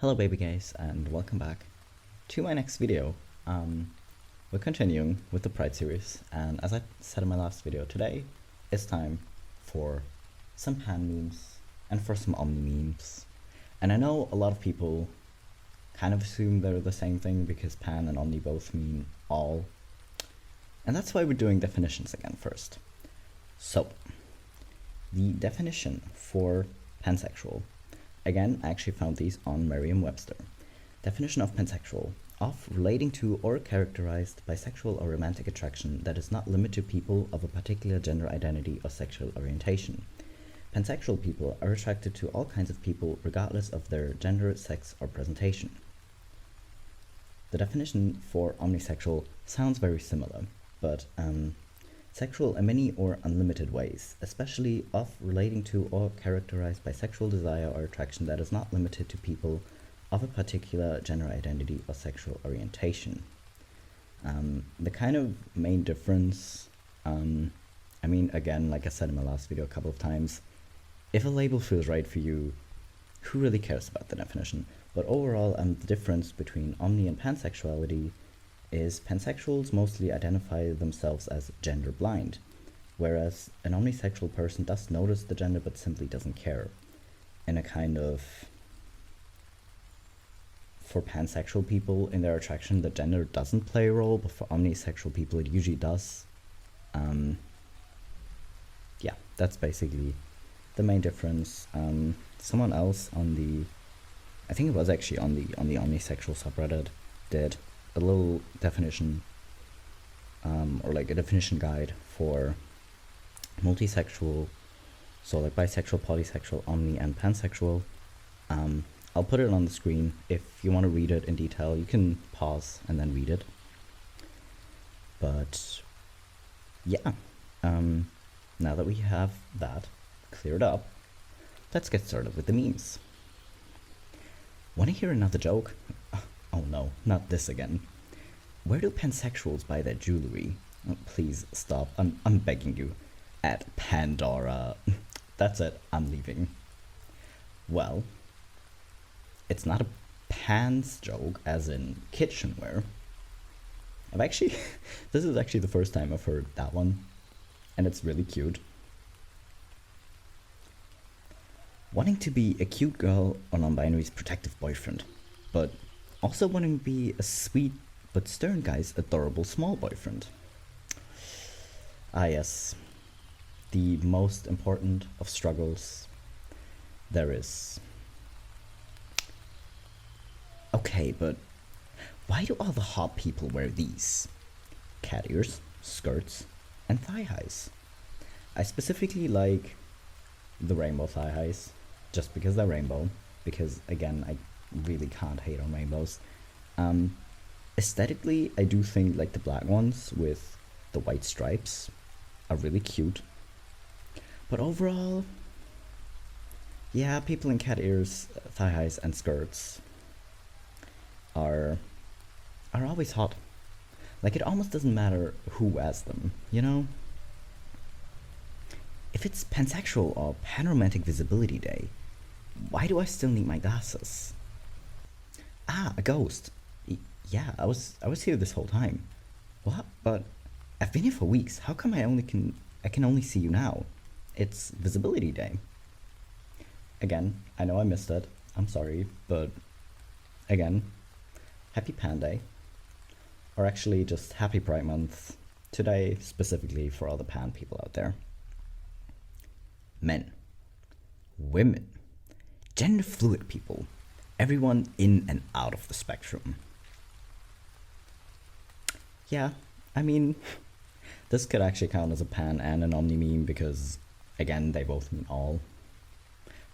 Hello baby guys and welcome back to my next video. We're continuing with the Pride series, and as I said in my last video, today it's time for some pan memes and for some omni memes. And I know a lot of people kind of assume they're the same thing because pan and omni both mean all. And that's why we're doing definitions again first. So, the definition for pansexual. Again, I actually found these on Merriam-Webster. Definition of pansexual: of relating to or characterized by sexual or romantic attraction that is not limited to people of a particular gender identity or sexual orientation. Pansexual people are attracted to all kinds of people regardless of their gender, sex, or presentation. The definition for omnisexual sounds very similar, but sexual in many or unlimited ways, especially of relating to or characterized by sexual desire or attraction that is not limited to people of a particular gender identity or sexual orientation. The kind of main difference, I mean, again, like I said in my last video a couple of times, if a label feels right for you, who really cares about the definition? But overall, the difference between omni and pansexuality is pansexuals mostly identify themselves as gender blind, whereas an omnisexual person does notice the gender but simply doesn't care. In a kind of, for pansexual people in their attraction, the gender doesn't play a role, but for omnisexual people it usually does. Yeah, that's basically the main difference. Someone else on the, I think it was actually on the omnisexual subreddit, did a little definition, or like a definition guide for multisexual, so like bisexual, polysexual, omni, and pansexual. I'll put it on the screen. If you want to read it in detail, you can pause and then read it. But yeah, now that we have that cleared up, let's get started with the memes. Want to hear another joke? Oh no, not this again. Where do pansexuals buy their jewelry? Oh, please stop, I'm begging you. At Pandora. That's it, I'm leaving. Well, it's not a pans joke as in kitchenware. This is actually the first time I've heard that one, and it's really cute. Wanting to be a cute girl or non-binary's protective boyfriend, but also wanting to be a sweet but stern guy's adorable small boyfriend. Ah yes, the most important of struggles there is. Okay, but why do all the hot people wear these? Cat ears, skirts, and thigh highs. I specifically like the rainbow thigh highs, just because they're rainbow, because again, I really can't hate on rainbows. Aesthetically, I do think like the black ones with the white stripes are really cute. But overall, yeah, people in cat ears, thigh highs, and skirts are always hot. Like, it almost doesn't matter who wears them, you know? If it's pansexual or panromantic visibility day, why do I still need my glasses? Ah, a ghost. Yeah, I was here this whole time. What? But I've been here for weeks. How come I can only see you now? It's visibility day. Again, I know I missed it. I'm sorry, but again, happy Pan Day. Or actually just happy Pride Month today, specifically for all the pan people out there. Men, women, gender fluid people, everyone in and out of the spectrum. Yeah, I mean, this could actually count as a pan and an omni meme because, again, they both mean all.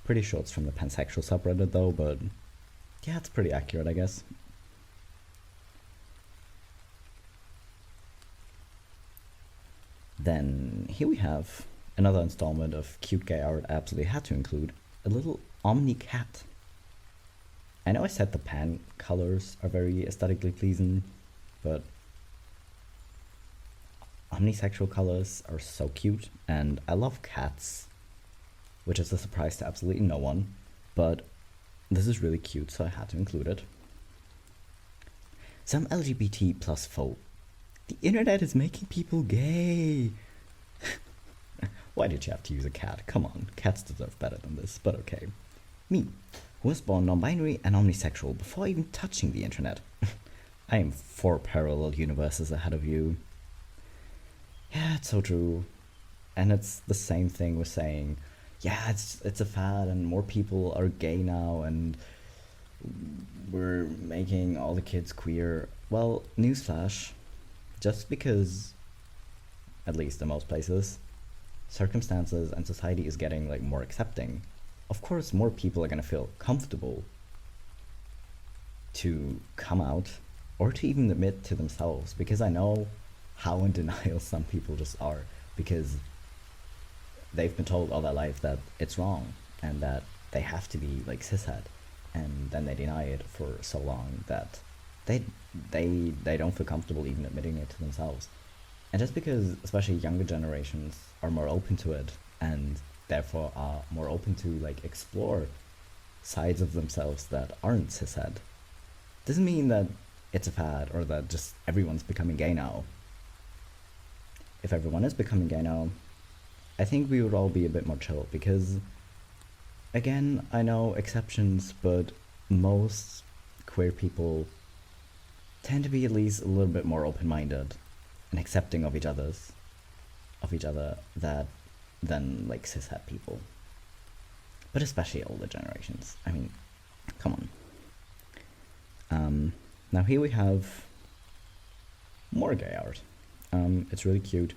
Pretty sure it's from the pansexual subreddit though, but yeah, it's pretty accurate, I guess. Then here we have another installment of cute gay art I absolutely had to include, a little omni cat. I know I said the pan colors are very aesthetically pleasing, but omnisexual colors are so cute, and I love cats, which is a surprise to absolutely no one, but this is really cute, so I had to include it. Some LGBT plus folk. The internet is making people gay. Why did you have to use a cat? Come on, cats deserve better than this, but okay. Me, who was born non-binary and omnisexual before even touching the internet. I am 4 parallel universes ahead of you. Yeah, it's so true. And it's the same thing with saying, yeah, it's a fad and more people are gay now and we're making all the kids queer. Well, newsflash, just because, at least in most places, circumstances and society is getting like more accepting, of course more people are gonna feel comfortable to come out or to even admit to themselves, because I know how in denial some people just are, because they've been told all their life that it's wrong and that they have to be like cishet, and then they deny it for so long that they don't feel comfortable even admitting it to themselves. And just because especially younger generations are more open to it and therefore are more open to like explore sides of themselves that aren't cishet, doesn't mean that it's a fad or that just everyone's becoming gay now. If everyone is becoming gay now, I think we would all be a bit more chill, because again, I know exceptions, but most queer people tend to be at least a little bit more open-minded and accepting of each other that than like cishet people. But especially older generations. I mean, come on. Now here we have more gay art. It's really cute.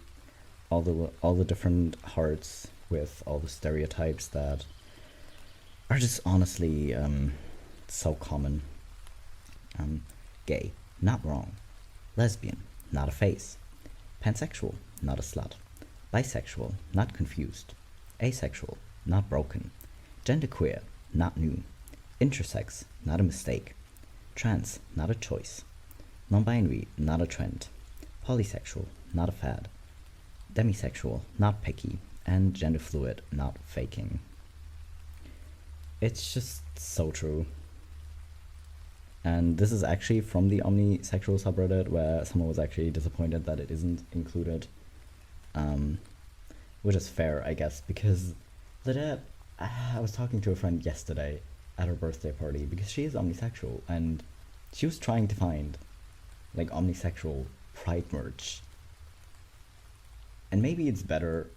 All the different hearts with all the stereotypes that are just honestly so common. Gay, not wrong. Lesbian, not a face. Pansexual, not a slut. Bisexual, not confused. Asexual, not broken. Genderqueer, not new. Intersex, not a mistake. Trans, not a choice. Non-binary, not a trend. Polysexual, not a fad. Demisexual, not picky. And gender fluid, not faking. It's just so true. And this is actually from the omnisexual subreddit, where someone was actually disappointed that it isn't included. Which is fair, I guess, because Lidette, I was talking to a friend yesterday at her birthday party, because she is omnisexual, and she was trying to find like omnisexual pride merch. And maybe it's better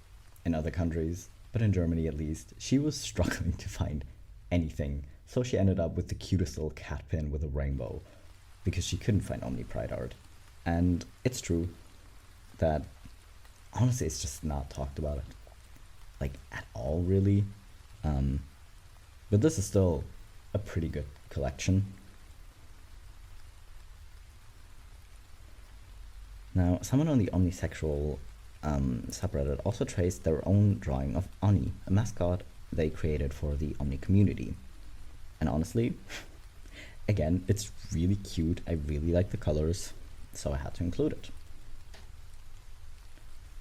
in other countries, but in Germany at least, she was struggling to find anything. So she ended up with the cutest little cat pin with a rainbow, because she couldn't find Omni Pride art. And it's true that honestly it's just not talked about it, like at all really. But this is still a pretty good collection. Now, someone on the omnisexual subreddit also traced their own drawing of Oni, a mascot they created for the Omni community. And honestly, again, it's really cute. I really like the colors, so I had to include it.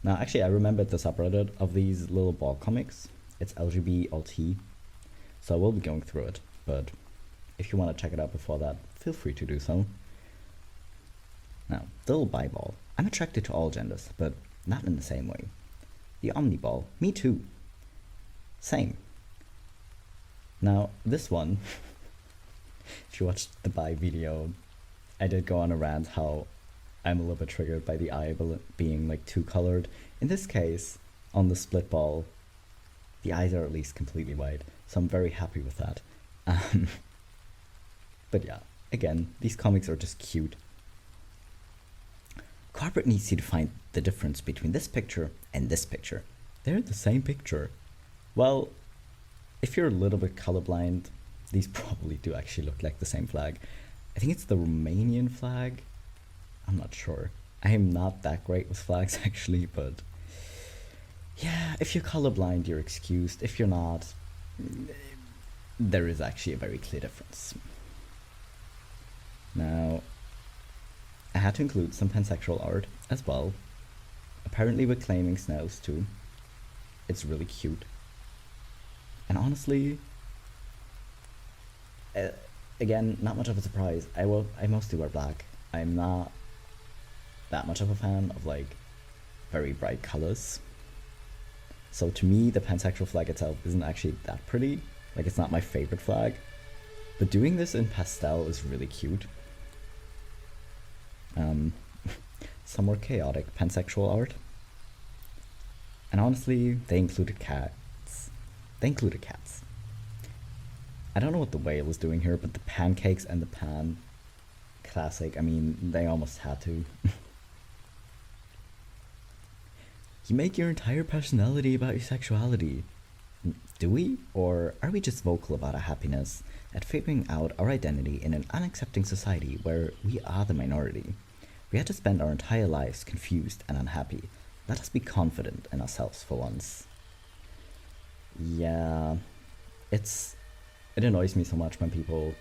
Now, actually, I remembered the subreddit of these little ball comics. It's LGBLT, so I will be going through it, but if you want to check it out before that, feel free to do so. Now, the little bi ball. I'm attracted to all genders, but not in the same way. The Omni ball, me too. Same. Now, this one, if you watched the bi video, I did go on a rant how I'm a little bit triggered by the eye being like too colored. In this case, on the split ball, the eyes are at least completely white, so I'm very happy with that. But yeah, again, these comics are just cute. Corporate needs you to find the difference between this picture and this picture. They're the same picture. Well, if you're a little bit colorblind, these probably do actually look like the same flag. I think it's the Romanian flag. I'm not sure. I am not that great with flags actually, but yeah, if you're colorblind, you're excused. If you're not, there is actually a very clear difference. Now, I had to include some pansexual art as well. Apparently we're claiming snails too. It's really cute. And honestly, uh, again, not much of a surprise. I mostly wear black. I'm not that much of a fan of like very bright colors. So to me, the pansexual flag itself isn't actually that pretty. Like, it's not my favorite flag. But doing this in pastel is really cute. Some more chaotic pansexual art. And honestly, they included cats. I don't know what the whale is doing here, but the pancakes and the pan classic, I mean, they almost had to. You make your entire personality about your sexuality. Do we? Or are we just vocal about our happiness at figuring out our identity in an unaccepting society where we are the minority? We had to spend our entire lives confused and unhappy. Let us be confident in ourselves for once. Yeah, it annoys me so much when people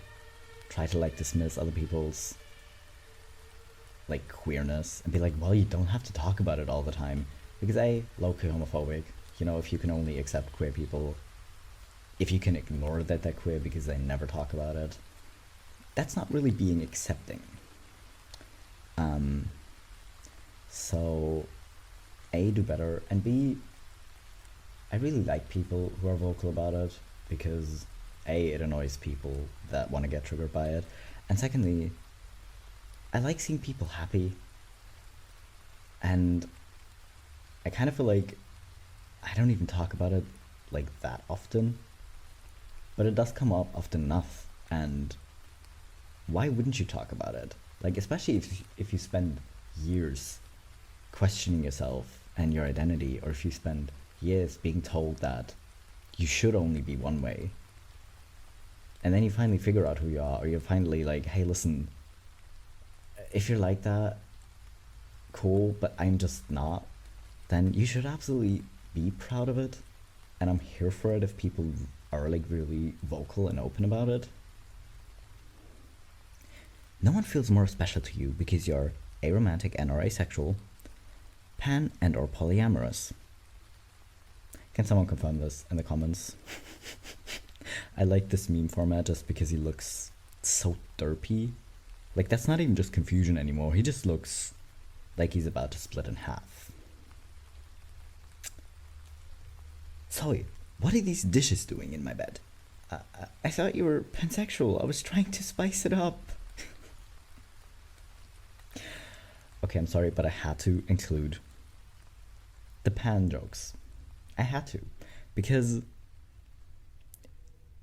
try to like dismiss other people's like queerness and be like, well, you don't have to talk about it all the time. Because low-key homophobic. You know, if you can only accept queer people, if you can ignore that they're queer because they never talk about it, that's not really being accepting. So, A, do better, and B, I really like people who are vocal about it, because A, it annoys people that want to get triggered by it, and secondly, I like seeing people happy, and I kind of feel like I don't even talk about it like that often, but it does come up often enough, and why wouldn't you talk about it? Like, especially if you spend years questioning yourself and your identity, or if you spend years being told that you should only be one way, and then you finally figure out who you are, or you're finally like, hey, listen, if you're like that, cool, but I'm just not, then you should absolutely be proud of it, and I'm here for it if people are like really vocal and open about it. No one feels more special to you because you're aromantic and or asexual, pan and or polyamorous. Can someone confirm this in the comments? I like this meme format just because he looks so derpy. Like, that's not even just confusion anymore, he just looks like he's about to split in half. Sorry, what are these dishes doing in my bed? I thought you were pansexual. I was trying to spice it up. Okay, I'm sorry, but I had to include the pan jokes. I had to. Because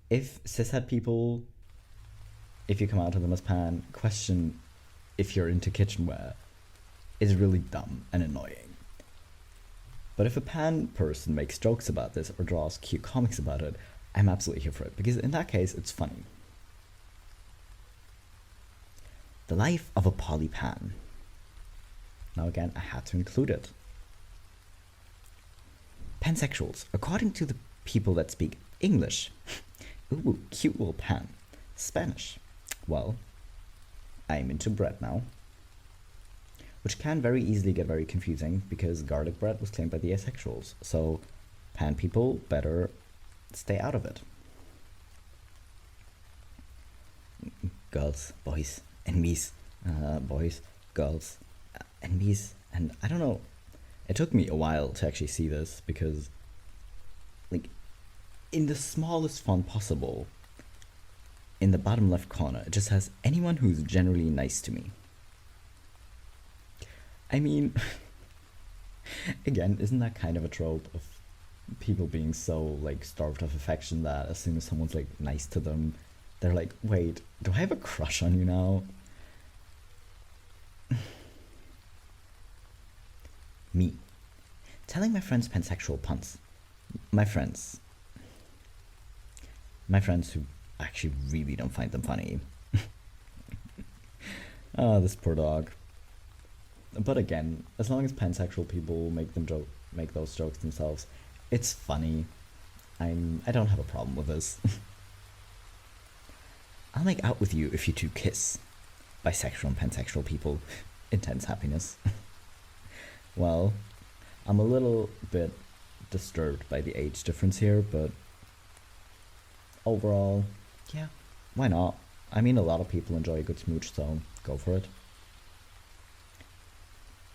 if cishet people, if you come out to them as pan, question if you're into kitchenware is really dumb and annoying. But if a pan person makes jokes about this or draws cute comics about it, I'm absolutely here for it, because in that case, it's funny. The life of a polypan. Now again, I had to include it. Pansexuals, according to the people that speak English. Ooh, cute little pan. Spanish. Well, I'm into bread now. Which can very easily get very confusing because garlic bread was claimed by the asexuals, so pan people better stay out of it. Girls, boys, enemies, boys, girls, enemies, and I don't know, it took me a while to actually see this because, like, in the smallest font possible, in the bottom left corner, it just has anyone who's generally nice to me. I mean, again, isn't that kind of a trope of people being so, like, starved of affection that as soon as someone's, like, nice to them, they're like, wait, do I have a crush on you now? Me. Telling my friends pansexual puns. My friends who actually really don't find them funny. Ah, this poor dog. But again, as long as pansexual people make those jokes themselves, it's funny. I don't have a problem with this. I'll make out with you if you two kiss. Bisexual and pansexual people. Intense happiness. Well, I'm a little bit disturbed by the age difference here, but overall, yeah, Why not? I mean, a lot of people enjoy a good smooch, so go for it.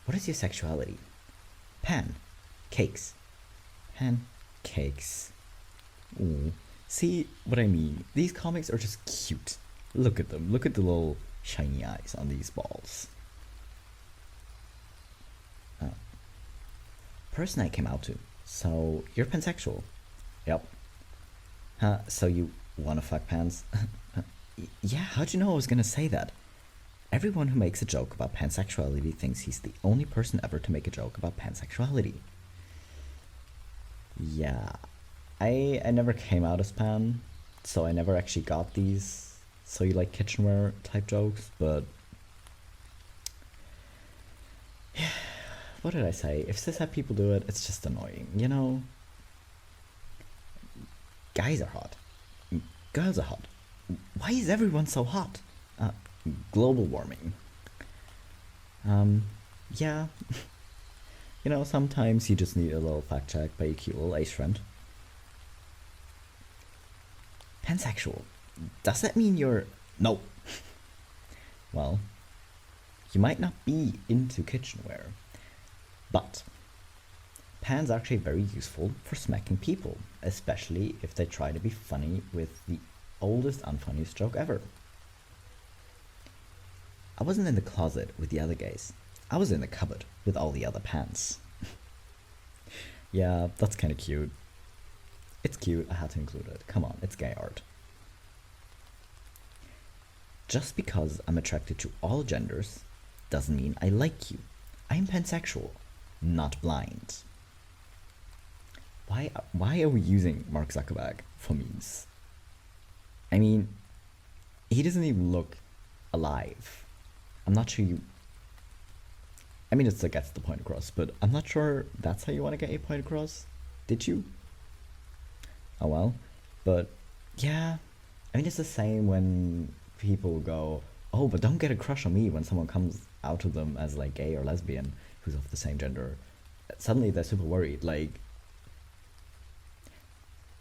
What is your sexuality? Pan. Cakes. Pan. Cakes. Ooh. See what I mean? These comics are just cute. Look at them. Look at the little shiny eyes on these balls. Oh. Person I came out to. So, you're pansexual. Yep. Huh, so you wanna fuck pans? Yeah, how'd you know I was gonna say that? Everyone who makes a joke about pansexuality thinks he's the only person ever to make a joke about pansexuality. Yeah, I never came out as pan, so I never actually got these so you like kitchenware type jokes, but what did I say? If cishet people do it, it's just annoying, you know? Guys are hot. Girls are hot. Why is everyone so hot? Global warming. Yeah. You know, sometimes you just need a little fact check by your cute little ace friend. Pansexual. Does that mean you're... No. Well, you might not be into kitchenware, but pan's actually very useful for smacking people, especially if they try to be funny with the oldest unfunniest joke ever. I wasn't in the closet with the other gays. I was in the cupboard with all the other pans. Yeah, that's kind of cute. It's cute, I had to include it. Come on, it's gay art. Just because I'm attracted to all genders doesn't mean I like you. I'm pansexual, not blind. Why are we using Mark Zuckerberg for memes? I mean, he doesn't even look alive. I'm not sure you... I mean, it still gets the point across, but I'm not sure that's how you want to get a point across. Did you? Oh well. But, yeah. I mean, it's the same when people go, oh, but don't get a crush on me when someone comes out to them as, like, gay or lesbian who's of the same gender. Suddenly they're super worried. Like,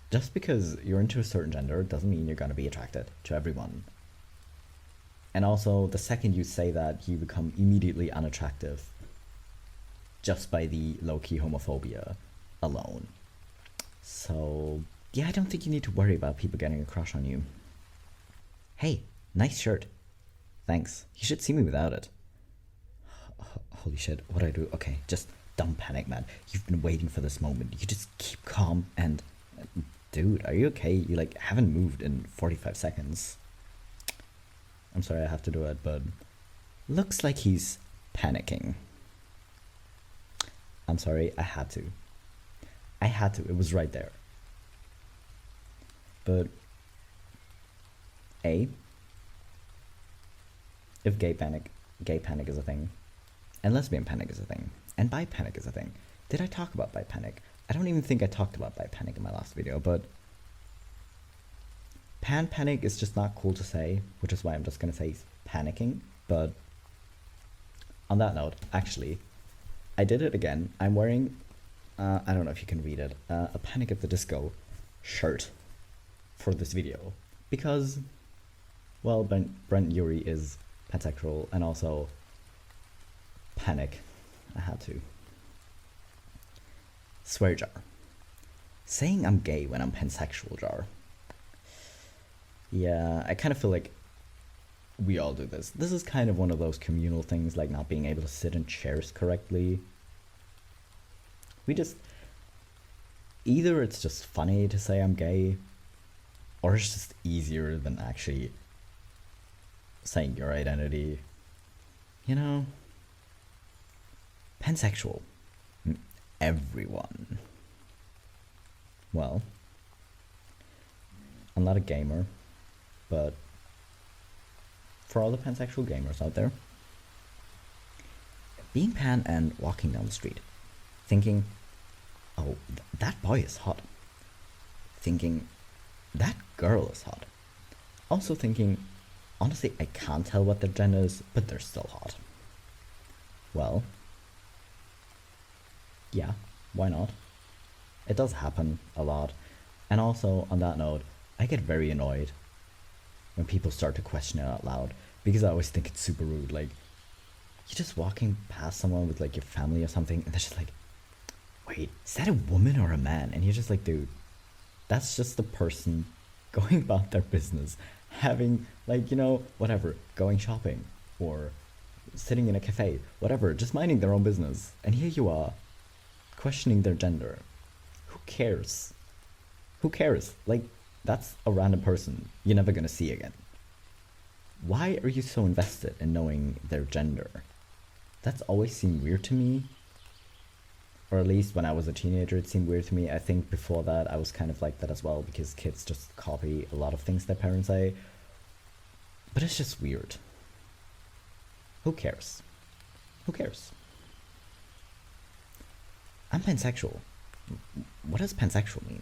just because you're into a certain gender doesn't mean you're going to be attracted to everyone. And also, the second you say that, you become immediately unattractive just by the low-key homophobia alone. So, yeah, I don't think you need to worry about people getting a crush on you. Hey, nice shirt. Thanks. You should see me without it. Holy shit, what do I do? Okay, just don't panic, man. You've been waiting for this moment. You just keep calm and... Dude, are you okay? You, like, haven't moved in 45 seconds. I'm sorry I have to do it, but... Looks like he's panicking. I'm sorry, I had to. I had to, it was right there. But... A. If gay panic is a thing, and lesbian panic is a thing, and bi panic is a thing. Did I talk about bi panic? I don't even think I talked about bi panic in my last video, but pan panic is just not cool to say, which is why I'm just gonna say panicking. But on that note, actually, I did it again. I'm wearing, I don't know if you can read it, a Panic at the Disco shirt for this video because, well, Brent Urie is pansexual and also panic. I had to. Swear jar. Saying I'm gay when I'm pansexual jar. Yeah, I kind of feel like we all do this. This is kind of one of those communal things, like not being able to sit in chairs correctly. We just... Either it's just funny to say I'm gay, or it's just easier than actually saying your identity. You know? Pansexual. Everyone. Well, I'm not a gamer, but for all the pansexual gamers out there, being pan and walking down the street, thinking, oh, that boy is hot. Thinking, that girl is hot. Also thinking, honestly, I can't tell what their gender is, but they're still hot. Well, yeah, why not? It does happen a lot. And also, on that note, I get very annoyed when people start to question it out loud, because I always think it's super rude. Like, you're just walking past someone with like your family or something, and they're just like, wait, is that a woman or a man? And you're just like, dude, that's just the person going about their business, having, like, you know, whatever, going shopping or sitting in a cafe, whatever, just minding their own business. And here you are, questioning their gender. Who cares? Who cares? Like, that's a random person you're never gonna see again. Why are you so invested in knowing their gender? That's always seemed weird to me. Or at least when I was a teenager, it seemed weird to me. I think before that, I was kind of like that as well, because kids just copy a lot of things their parents say. But it's just weird. Who cares? Who cares? I'm pansexual. What does pansexual mean?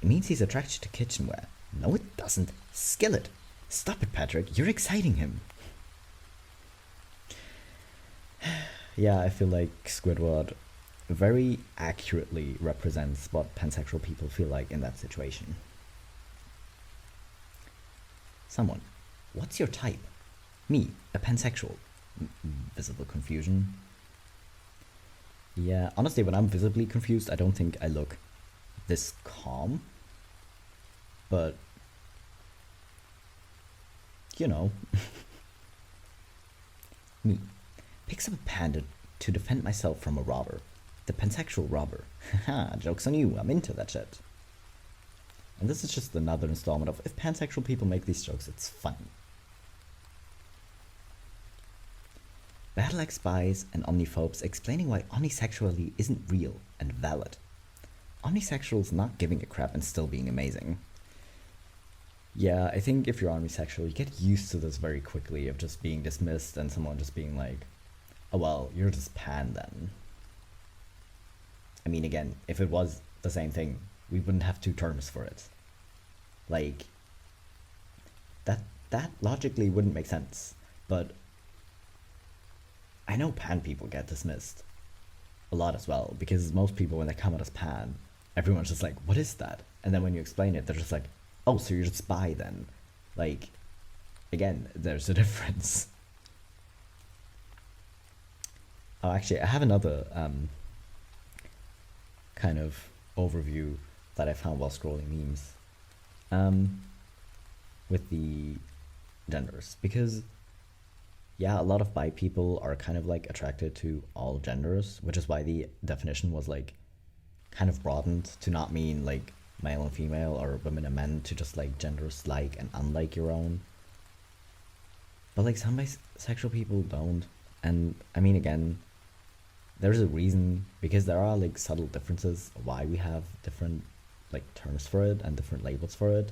It means he's attracted to kitchenware. No, it doesn't. Skillet. Stop it, Patrick. You're exciting him. Yeah, I feel like Squidward very accurately represents what pansexual people feel like in that situation. Someone. What's your type? Me, a pansexual. Visible confusion. Yeah, honestly, when I'm visibly confused, I don't think I look this calm. But, you know. Me. Picks up a panda to defend myself from a robber. The pansexual robber. Haha, joke's on you, I'm into that shit. And this is just another installment of, if pansexual people make these jokes, it's fun. Battle X Spies and Omniphobes explaining why omnisexuality isn't real and valid. Omnisexuals not giving a crap and still being amazing. Yeah, I think if you're omnisexual, you get used to this very quickly, of just being dismissed and someone just being like, oh well, you're just pan then. I mean, again, if it was the same thing, we wouldn't have two terms for it. Like, that logically wouldn't make sense. But I know pan people get dismissed a lot as well, because most people, when they come out as pan, everyone's just like, what is that? And then when you explain it, they're just like, oh, so you're just bi then. Like, again, there's a difference. Oh, actually, I have another kind of overview that I found while scrolling memes with the genders, because yeah, a lot of bi people are kind of like attracted to all genders, which is why the definition was like kind of broadened to not mean like male and female or women and men, to just like genders like and unlike your own. But like some bisexual people don't, and I mean, again, there's a reason, because there are like subtle differences why we have different like terms for it and different labels for it.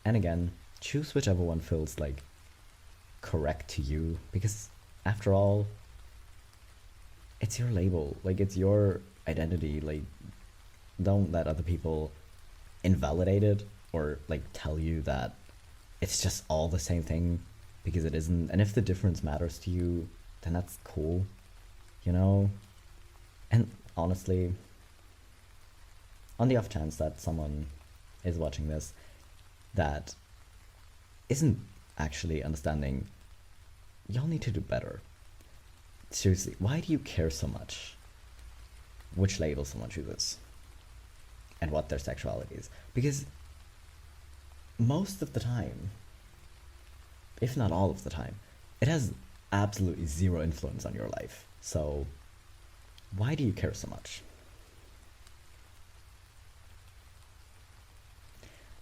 And again, choose whichever one feels like correct to you, because after all, it's your label, like it's your identity. Like, don't let other people invalidate it or like tell you that it's just all the same thing, because it isn't. And if the difference matters to you, then that's cool, you know? And honestly, on the off chance that someone is watching this that isn't actually understanding, y'all need to do better. Seriously, why do you care so much which label someone chooses and what their sexuality is? Because most of the time, if not all of the time, it has absolutely zero influence on your life. So why do you care so much?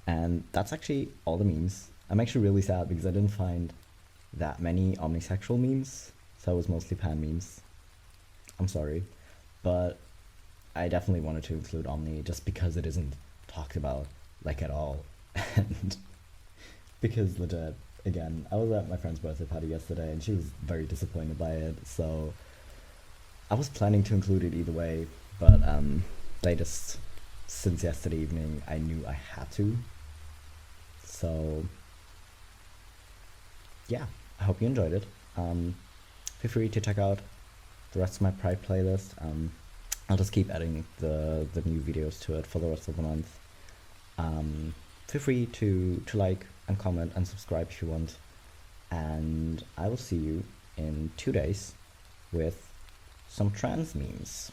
And that's actually all the memes. I'm actually really sad because I didn't find that many omnisexual memes, so it was mostly pan memes. I'm sorry, but I definitely wanted to include Omni just because it isn't talked about like at all. And because legit, again, I was at my friend's birthday party yesterday and she was very disappointed by it, so I was planning to include it either way, but they just, since yesterday evening, I knew I had to. So yeah, I hope you enjoyed it. Feel free to check out the rest of my Pride playlist. I'll just keep adding the new videos to it for the rest of the month. Feel free to like, and comment and subscribe if you want. And I will see you in 2 days with some trans memes.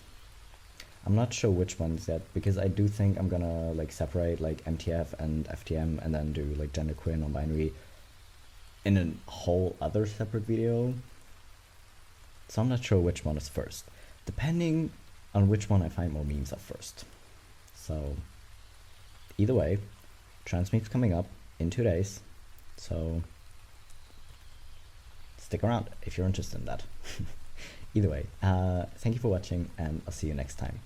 I'm not sure which ones yet, because I do think I'm gonna like separate like MTF and FTM and then do like genderqueer and non-binary in a whole other separate video. So I'm not sure which one is first, depending on which one I find more memes of first. So either way, trans memes coming up in 2 days, so stick around if you're interested in that. Either way, thank you for watching, and I'll see you next time.